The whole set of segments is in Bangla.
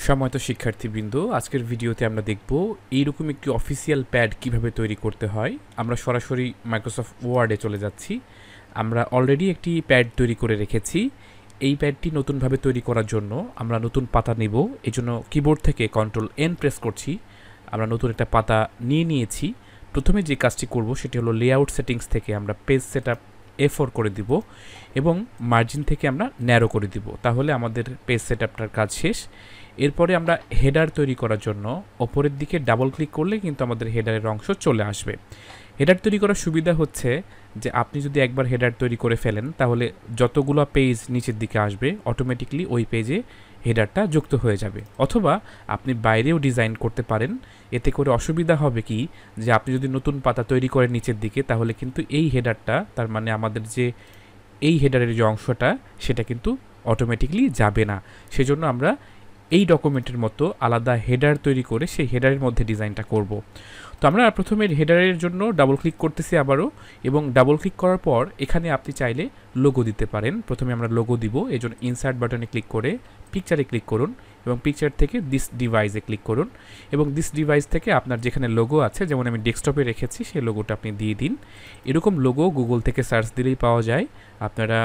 সম্মানিত শিক্ষার্থীবৃন্দ, আজকের ভিডিওতে আমরা দেখব এইরকম একটি অফিসিয়াল প্যাড কিভাবে তৈরি করতে হয়। আমরা সরাসরি মাইক্রোসফট ওয়ার্ডে চলে যাচ্ছি। আমরা অলরেডি একটি প্যাড তৈরি করে রেখেছি। এই প্যাডটি নতুনভাবে তৈরি করার জন্য আমরা নতুন পাতা নেব। এজন্য কিবোর্ড থেকে Ctrl+N প্রেস করছি। আমরা নতুন একটা পাতা নিয়েছি। প্রথমে যে কাজটি করব সেটি হলো লেআউট সেটিংস থেকে আমরা পেজ সেটআপ A4 করে দিব এবং মার্জিন থেকে আমরা ন্যারো করে দিব। তাহলে আমাদের পেজ সেটআপটার কাজ শেষ। এরপরে আমরা হেডার তৈরি করার জন্য ওপরের দিকে ডাবল ক্লিক করলে কিন্তু আমাদের হেডারের অংশ চলে আসবে। হেডার তৈরি করার সুবিধা হচ্ছে যে আপনি যদি একবার হেডার তৈরি করে ফেলেন তাহলে যতগুলো পেজ নিচের দিকে আসবে অটোমেটিকলি ওই পেজে হেডারটা যুক্ত হয়ে যাবে। অথবা আপনি বাইরেও ডিজাইন করতে পারেন। এতে করে অসুবিধা হবে কি যে আপনি যদি নতুন পাতা তৈরি করেন নিচের দিকে তাহলে কিন্তু এই হেডারটা, তার মানে আমাদের যে এই হেডারের যে অংশটা সেটা কিন্তু অটোমেটিকলি যাবে না। সেজন্য আমরা এই ডকুমেন্টের মতো আলাদা হেডার তৈরি করে সেই হেডারের মধ্যে ডিজাইনটা করব। তো আমরা প্রথমে হেডারের জন্য ডাবল ক্লিক করতেছি আবারও, এবং ডাবল ক্লিক করার পর এখানে আপনি চাইলে লোগো দিতে পারেন। প্রথমে আমরা লোগো দিব, এজন্য ইনসার্ট বাটনে ক্লিক করে পিকচারে ক্লিক করুন এবং পিকচার থেকে দিস ডিভাইসে ক্লিক করুন এবং দিস ডিভাইস থেকে আপনার যেখানে লোগো আছে, যেমন আমি ডেস্কটপে রেখেছি সেই লোগোটা আপনি দিয়ে দিন। এরকম লোগো গুগল থেকে সার্চ দিলেই পাওয়া যায়। আপনারা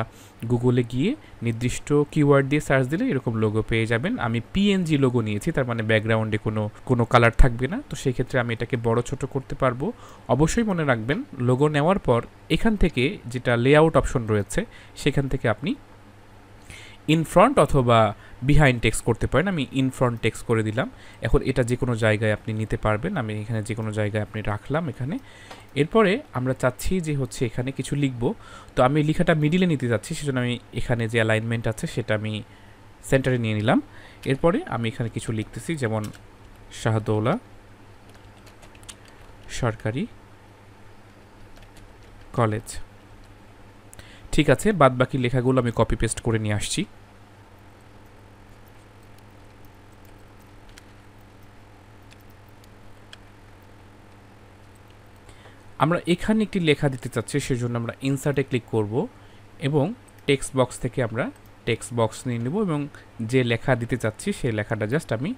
গুগলে গিয়ে নির্দিষ্ট কিওয়ার্ড দিয়ে সার্চ দিলে এরকম লোগো পেয়ে যাবেন। আমি পিএনজি লোগো নিয়েছি, তার মানে ব্যাকগ্রাউন্ডে কোনো কালার থাকবে না। তো সেই ক্ষেত্রে আমি এটাকে বড় ছোট করতে পারবো। অবশ্যই মনে রাখবেন লোগো নেওয়ার পর এখান থেকে যেটা লেআউট অপশন রয়েছে সেখান থেকে আপনি ইন ফ্রন্ট অথবা বিহাইন্ড টেক্সট করতে পারেন। আমি ইন ফ্রন্ট টেক্সট করে দিলাম। এখন এটা যে কোনো জায়গায় আপনি নিতে পারবেন। আমি এখানে যে কোনো জায়গায় আপনি রাখলাম এখানে। এরপরে আমরা চাচ্ছি যে হচ্ছে এখানে কিছু লিখব। তো আমি লেখাটা মিডিলে নিতে যাচ্ছি, সেজন্য আমি এখানে যে অ্যালাইনমেন্ট আছে সেটা আমি সেন্টারে নিয়ে নিলাম। এরপরে আমি এখানে কিছু লিখতেছি, যেমন শাহদৌলা সরকারি কলেজ। ঠিক আছে, বাদ বাকি লেখাগুলো আমি কপি পেস্ট করে নিয়ে আসছি। আমরা এখানে একটি লেখা দিতে চাচ্ছি, সেজন্য আমরা ইনসার্টে ক্লিক করব এবং টেক্সট বক্স থেকে আমরা টেক্সট বক্স নিয়ে নেব এবং যে লেখা দিতে চাচ্ছি সেই লেখাটা জাস্ট আমি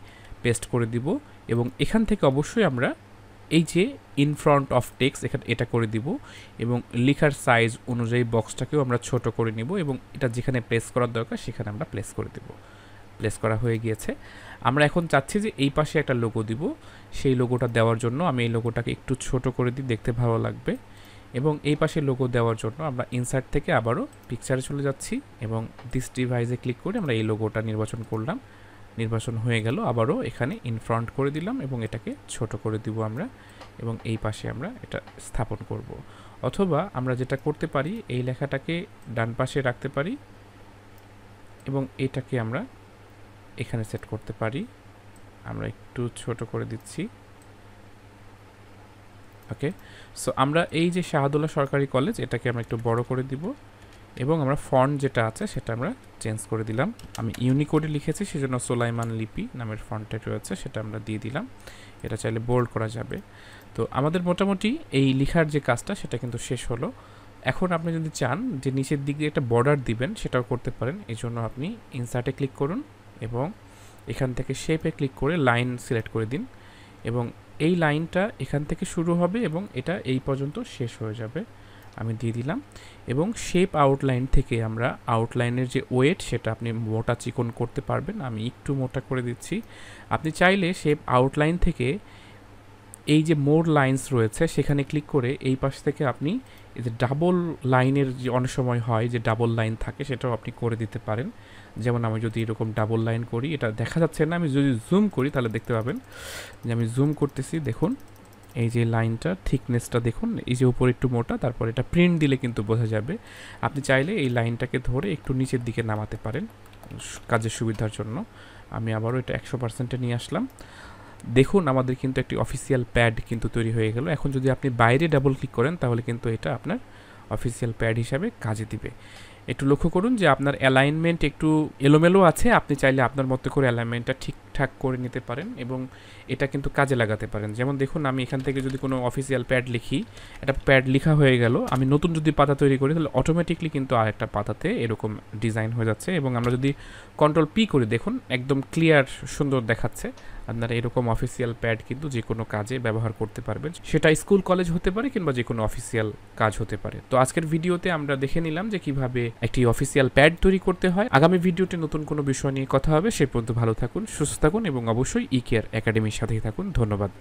পেস্ট করে দিব এবং এখান থেকে অবশ্যই আমরা এই যে ইন ফ্রন্ট অফ টেক্সট এটা করে দিব এবং লেখার সাইজ অনুযায়ী বক্সটাকেও আমরা ছোট করে নিব এবং এটা যেখানে প্লেস করার দরকার সেখানে আমরা প্লেস করে দেব। প্লেস করা হয়ে গিয়েছে। আমরা এখন চাচ্ছি যে এই পাশে একটা লোগো দিব। সেই লোগোটা দেওয়ার জন্য আমি এই লোগোটাকে একটু ছোট করে দিই, দেখতে ভালো লাগবে। এবং এই পাশে লোগো দেওয়ার জন্য আমরা ইনসার্ট থেকে আবারও পিকচারে চলে যাচ্ছি এবং দিস ডিভাইসে ক্লিক করে আমরা এই লোগোটা নির্বাচন করলাম। নির্বাচন হয়ে গেল। আবারও এখানে ইন ফ্রন্ট করে দিলাম এবং এটাকে ছোট করে দিব আমরা, এবং এই পাশে আমরা এটা স্থাপন করব। অথবা আমরা যেটা করতে পারি, এই লেখাটাকে ডান পাশে রাখতে পারি এবং এটাকে আমরা এখানে সেট করতে পারি। আমরা একটু ছোট করে দিচ্ছি। ওকে, সো আমরা এই যে শাহদৌলা সরকারি কলেজ এটাকে আমরা একটু বড় করে দিব এবং আমরা ফন্ট যেটা আছে সেটা আমরা চেঞ্জ করে দিলাম। আমি ইউনিকোডে লিখেছি, সেজন্য সোলাইমান লিপি নামের ফন্টে রয়েছে, সেটা আমরা দিয়ে দিলাম। এটা চাইলে বোল্ড করা যাবে। তো আমাদের মোটামুটি এই লেখার যে কাজটা সেটা কিন্তু শেষ হলো। এখন আপনি যদি চান যে নিচের দিকে একটা বর্ডার দিবেন সেটাও করতে পারেন। এই জন্য আপনি ইনসার্টে ক্লিক করুন এবং এখান থেকে শেপে ক্লিক করে লাইন সিলেক্ট করে দিন এবং এই লাইনটা এখান থেকে শুরু হবে এবং এটা এই পর্যন্ত শেষ হয়ে যাবে। আমি দিয়ে দিলাম এবং শেপ আউটলাইন থেকে আমরা আউটলাইনের যে ওয়েট সেটা আপনি মোটা চিকন করতে পারবেন। আমি একটু মোটা করে দিচ্ছি। আপনি চাইলে শেপ আউটলাইন থেকে এই যে মোর লাইন্স রয়েছে সেখানে ক্লিক করে এই পাশ থেকে আপনি এই যে ডাবল লাইনের যে অনেক সময় হয় যে ডাবল লাইন থাকে সেটাও আপনি করে দিতে পারেন। যেমন আমি যদি এরকম ডাবল লাইন করি, এটা দেখা যাচ্ছে না, আমি যদি জুম করি তাহলে দেখতে পাবেন যে আমি জুম করতেছি। দেখুন এই যে লাইনটা থিকনেসটা দেখুন, এই যে উপরে একটু মোটা, তারপর এটা প্রিন্ট দিলে কিন্তু বোঝা যাবে। আপনি চাইলে এই লাইনটাকে ধরে একটু নিচের দিকে নামাতে পারেন কাজের সুবিধার জন্য। আমি আবারও এটা 100%-এ নিয়ে আসলাম। দেখুন আমাদের কিন্তু একটি অফিসিয়াল প্যাড কিন্তু তৈরি হয়ে গেল। এখন যদি আপনি বাইরে ডাবল ক্লিক করেন তাহলে কিন্তু এটা আপনার অফিসিয়াল প্যাড হিসাবে কাজে দিবে। একটু লক্ষ্য করুন যে আপনার অ্যালাইনমেন্ট একটু এলোমেলো আছে। আপনি চাইলে আপনার মতো করে অ্যালাইনমেন্টটা ঠিক ঠিকঠাক করে নিতে পারেন এবং এটা কিন্তু কাজে লাগাতে পারেন। যেমন দেখুন, আমি এখান থেকে যদি কোনো অফিসিয়াল প্যাড লিখি, এটা প্যাড লেখা হয়ে গেল। আমি নতুন যদি পাতা তৈরি করি তাহলে অটোমেটিকলি কিন্তু আরেকটা পাতাতে এরকম ডিজাইন হয়ে যাচ্ছে। এবং আমরা যদি কন্ট্রোল পি করি, দেখুন একদম ক্লিয়ার সুন্দর দেখাচ্ছে। আপনারা এরকম অফিসিয়াল প্যাড কিন্তু যে কোনো কাজে ব্যবহার করতে পারবেন, সেটা স্কুল কলেজ হতে পারে কিংবা যে কোনো অফিসিয়াল কাজ হতে পারে। তো আজকের ভিডিওতে আমরা দেখে নিলাম যে কিভাবে একটি অফিসিয়াল প্যাড তৈরি করতে হয়। আগামী ভিডিওতে নতুন কোনো বিষয় নিয়ে কথা হবে। সে পর্যন্ত ভালো থাকুন, সুস্থ থাকুন এবং অবশ্যই ইকেয়ার একাডেমির সাথেই থাকুন। ধন্যবাদ।